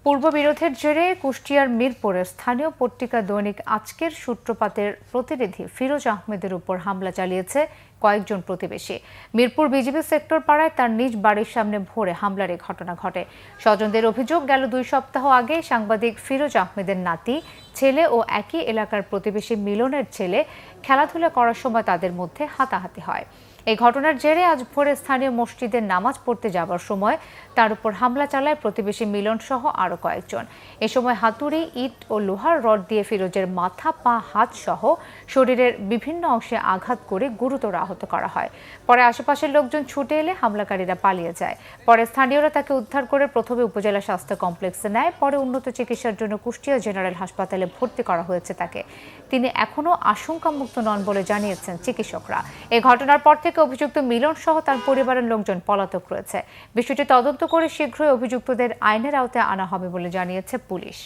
পূর্ববিরোধের জেরে কুষ্টিয়ার মিরপুরের স্থানীয় পত্রিকা দৈনিক আজকের সূত্রপাতের প্রতিনিধি ফিরোজ আহমেদের উপর হামলা চালিয়েছে কয়েকজন প্রতিবেশী। মিরপুর বিজিবি সেক্টর পাড়ায় তার নিজ বাড়ির সামনে ভোরে হামলার এই ঘটনা ঘটে। স্বজনদের অভিযোগ, গেল 2 সপ্তাহ আগে সাংবাদিক ফিরোজ আহমেদের নাতি, ছেলে ও একই এলাকার প্রতিবেশী মিলনের ছেলে খেলাধুলা করার সময় তাদের মধ্যে হাতাহাতি হয়। এই ঘটনার জেরে আজ ভোরে স্থানীয় মসজিদে নামাজ পড়তে যাবার সময় তার উপর হামলা চালায় প্রতিবেশী মিলন সহ আরো কয়েকজন। এ সময় হাতুড়ি, ইট ও লোহার রড দিয়ে ফিরোজের মাথা, পা, হাত সহ শরীরের বিভিন্ন অংশে আঘাত করে গুরুতর আহত করা হয়। পরে আশেপাশের লোকজন ছুটে এলে হামলাকারীরা পালিয়ে যায়। পরে স্থানীয়রা তাকে উদ্ধার করে প্রথমে উপজেলা স্বাস্থ্য কমপ্লেক্সে নেয়, পরে উন্নত চিকিৎসার জন্য কুষ্টিয়া জেনারেল হাসপাতালে ভর্তি করা হয়েছে তাকে। তিনি এখনও আশঙ্কামুক্ত নন বলে জানিয়েছেন চিকিৎসকরা। এই ঘটনার পর থেকে অভিযুক্ত মিলন সহ তার পরিবারের লোকজন পলাতক রয়েছে। বিষয়টি তদন্ত করে শীঘ্রই অভিযুক্তদের আইনের আওতায় আনা হবে বলে জানিয়েছে পুলিশ।